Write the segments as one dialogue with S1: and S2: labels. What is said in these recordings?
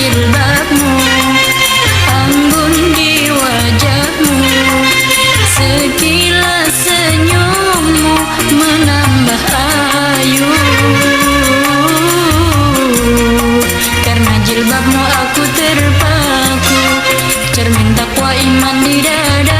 S1: jilbabmu, anggun di wajahmu, sekilas senyummu menambah ayu. Karena jilbabmu aku terpaku, cermin takwa iman di dadamu.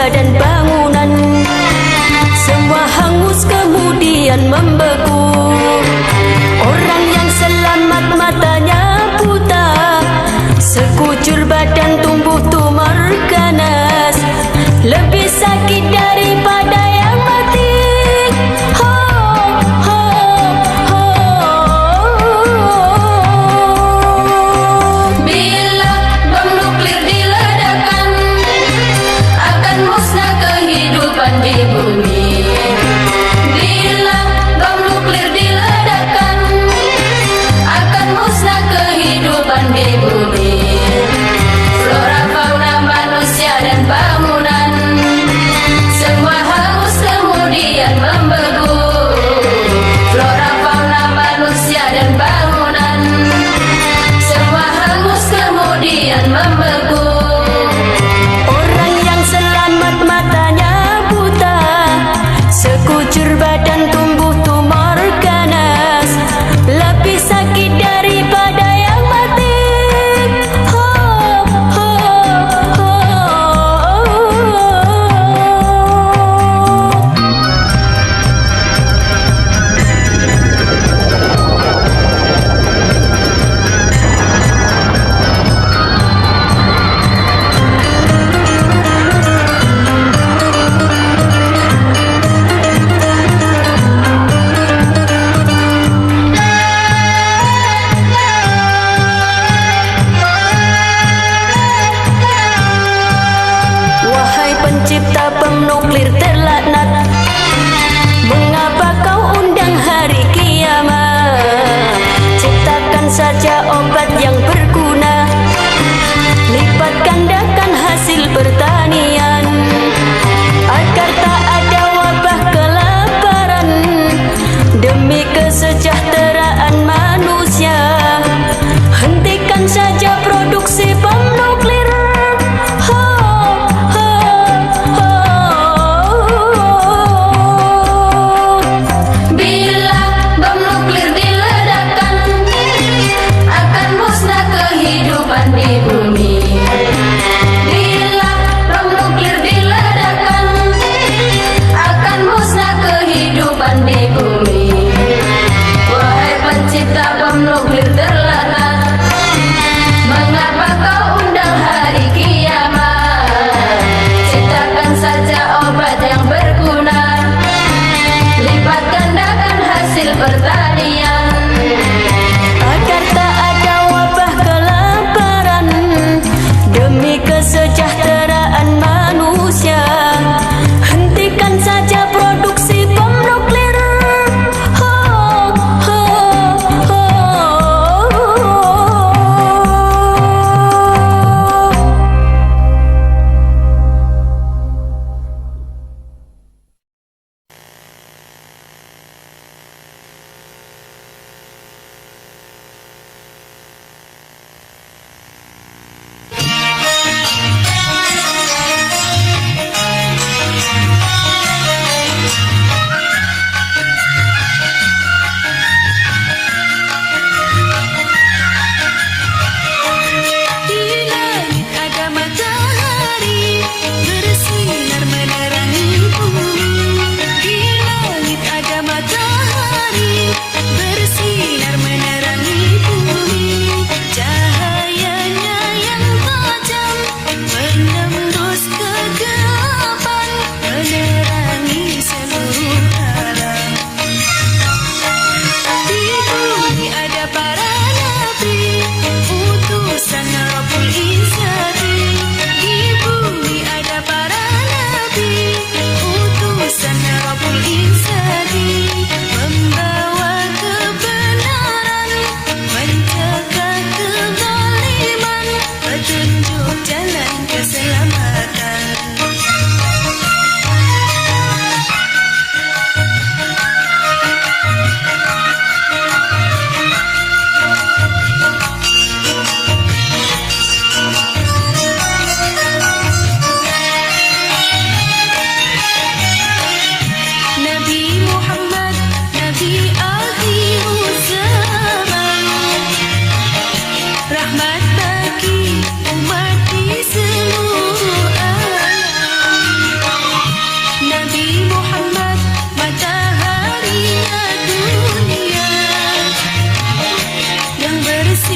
S2: manusia dan bangunan, semua hangus kemudian membeku. Orang yang selamat matanya buta, sekujur badan tumbuh tumor ganas, lebih sakit daripada yang mati. Ho, ho, ho.
S1: Bila bom nuklir diledakkan, akan musnah kehidupan di bumi. Bila bom nuklir diledakkan, akan musnah kehidupan di bumi. Flora, fauna, manusia dan bangunan, semua hangus kemudian membeku. Flora, fauna, manusia dan bangunan, semua hangus kemudian membeku.
S2: Orang yang selamat matanya buta, sekujur badan tumbuh tumor ganas, lebih sakit daripada yang mati. Ho, ho, ho. Wahai pencipta bom nuklir terlaknat, mengapa kau undang hari kiamat? Ciptakan saja obat yang berguna, lipat gandakan hasil pertanian, agar tak ada wabah kelaparan, demi kesejahteraan manusia. Hentikan saja produksi bom nuklir. Ho, ho, ho.
S1: Bila bom nuklir diledakkan, akan musnah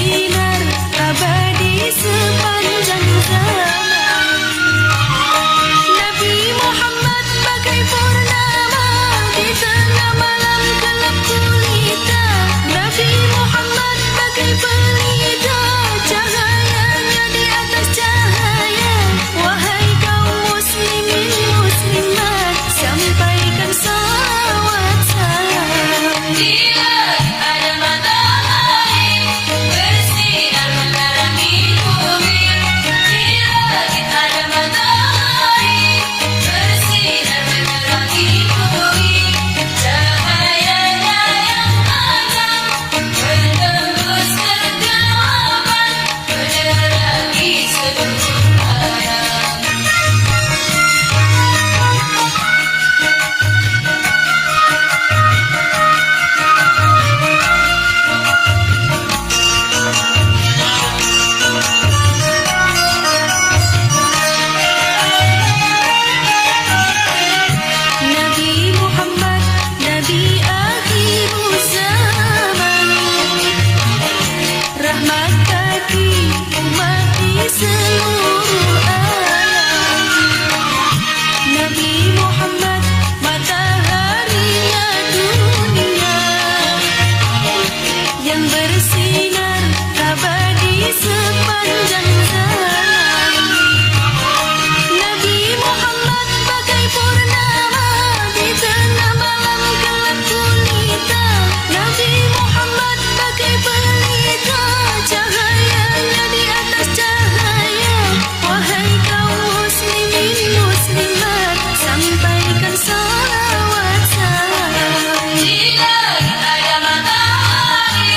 S2: bersinar abadi sepanjang zaman. Nabi Muhammad bagai purnama di tengah malam gelap gulita. Nabi Muhammad bagai pelita, cahayanya di atas cahaya. Wahai kaum muslimin muslimat, sampaikan salawat salam.
S1: Di langit ada matahari bersinar menerangi bumi. Di langit ada matahari bersinar menerangi bumi. Cahayanya yang tajam menembus kegelapan, menerangi seluruh alam.
S2: Nabi Muhammad, Nabi akhir zaman, rahmat bagi umat di seluruh alam. Nabi Muhammad, mataharinya dunia yang bersinar abadi sepanjang zaman. Nabi Muhammad bagai purnama di tengah malam gelap gulita. Nabi Muhammad bagai pelita, cahayanya di atas cahaya. Wahai kaum muslimin muslimat, sampaikan salawat salam.
S1: Di langit ada matahari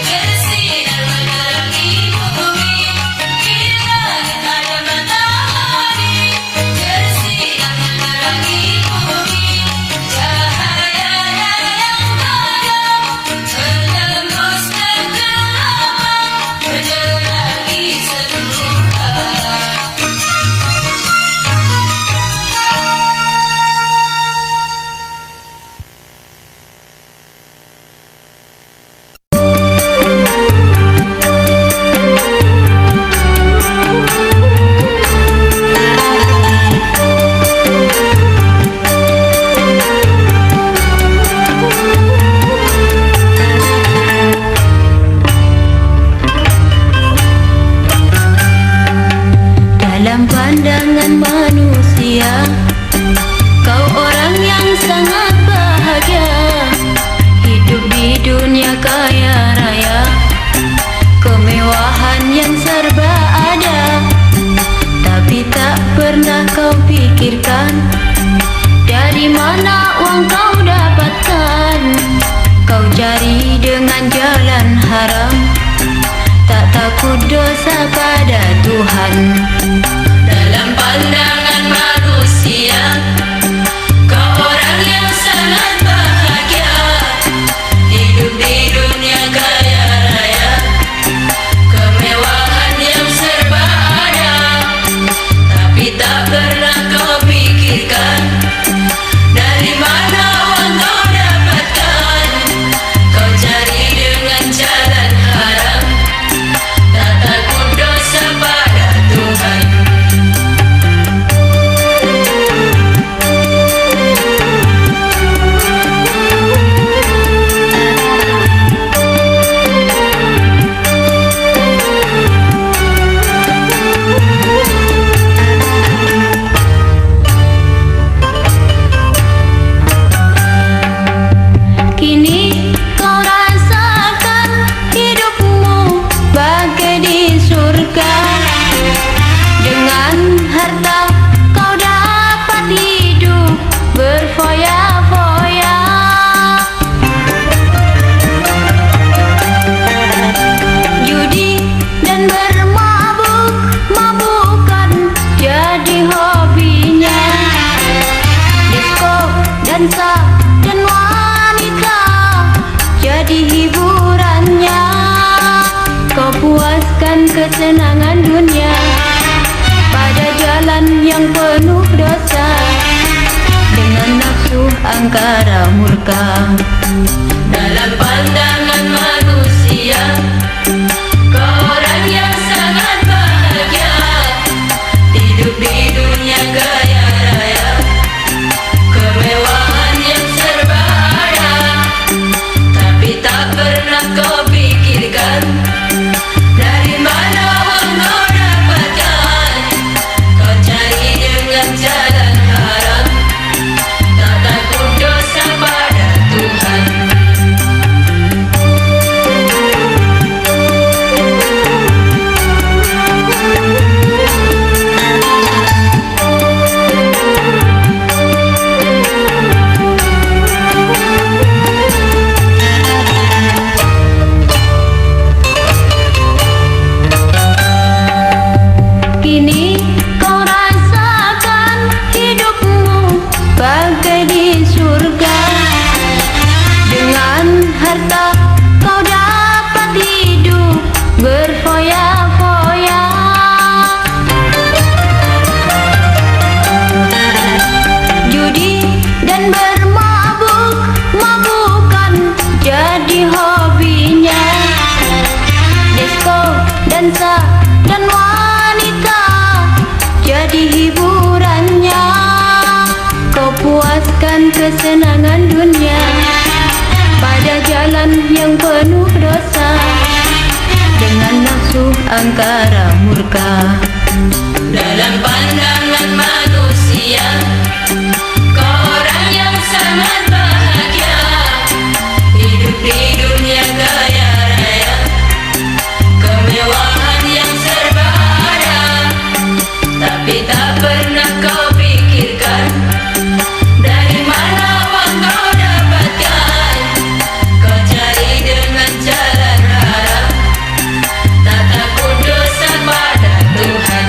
S1: bersinar menerangi bumi. Di langit ada matahari bersinar menerangi bumi. Cahayanya yang tajam menembus kegelapan, menerangi seluruh alam.
S2: Dalam pandangan manusia, kau orang yang sangat bahagia. Hidup di dunia kaya raya, kemewahan yang serba ada. Tapi tak pernah kau pikirkan dari mana uang kau dapatkan. Kau cari dengan jalan haram, tak takut dosa pada Tuhan.
S1: Dalam pandangan manusia, kau orang yang sangat bahagia. Hidup di dunia kaya raya, kemewahan yang serba ada. Tapi tak pernah kau pikirkan dari mana uang kau dapatkan. Kau cari dengan jalan haram, tak takut dosa pada Tuhan.
S2: Kini kau rasakan hidupmu bagai di surga. Dengan harta kau dapat hidup berfoya-foya. Judi dan bermabuk-mabukan jadi hobinya. Disko, dansa, dan wanita jadi hiburannya. Kau puaskan kesenangan dunia pada jalan yang penuh dosa, dengan nafsu angkara murka.
S1: Dalam pandangan manusia,
S2: kesenangan dunia pada jalan yang penuh dosa dengan nafsu angkara murka.
S1: Dalam pandangan manusia, kau orang yang sangat bahagia, hidup di dunia kaya raya, kemewahan yang serba ada. Tapi tak pernah kau pikirkan dari mana uang kau dapatkan. Kau cari dengan jalan haram, tak takut dosa pada Tuhan.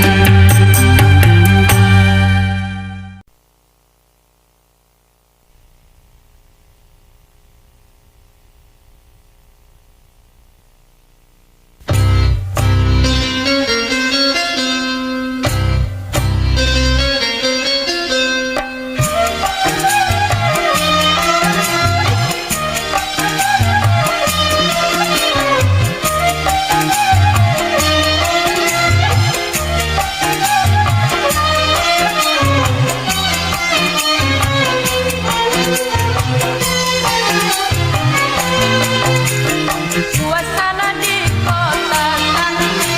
S2: Suasana di kota nanti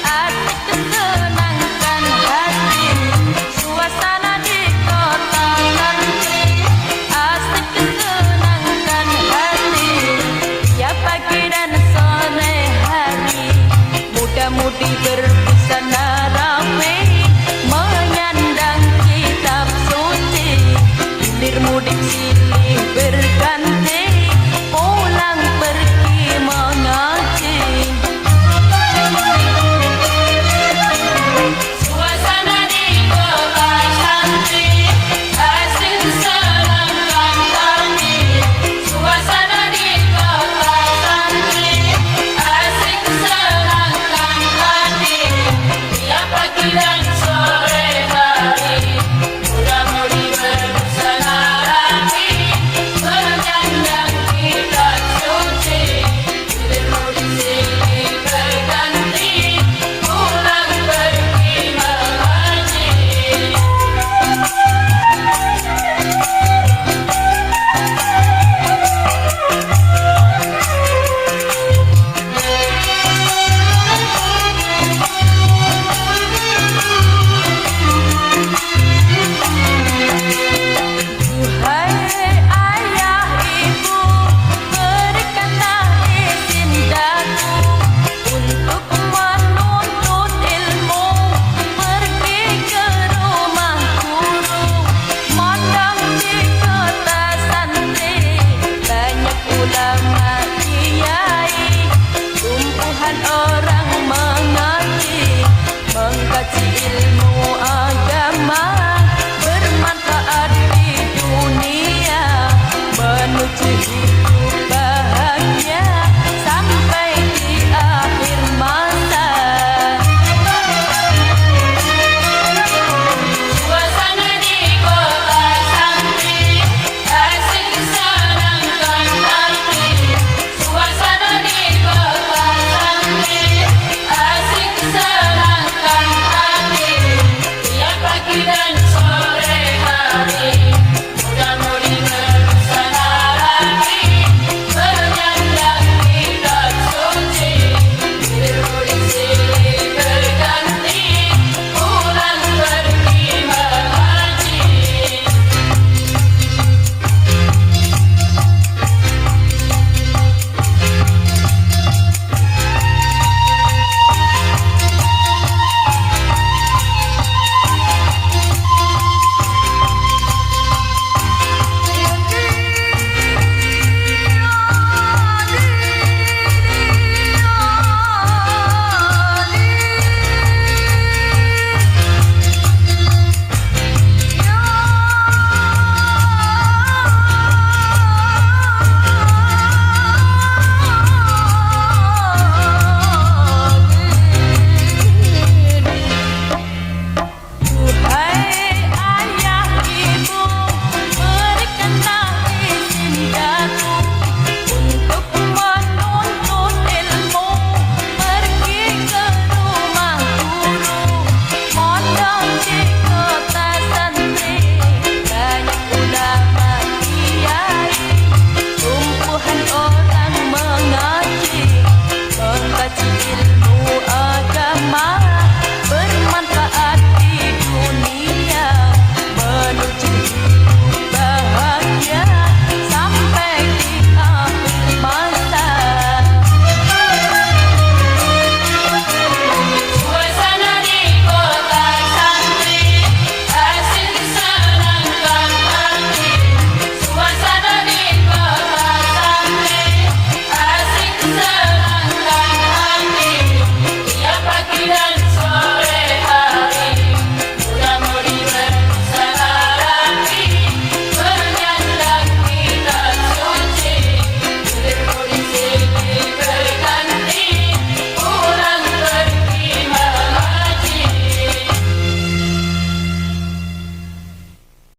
S2: asik kesenangkan hati. Suasana di kota nanti asik kesenangkan hati. Ya pagi dan sore hari, muda-mudi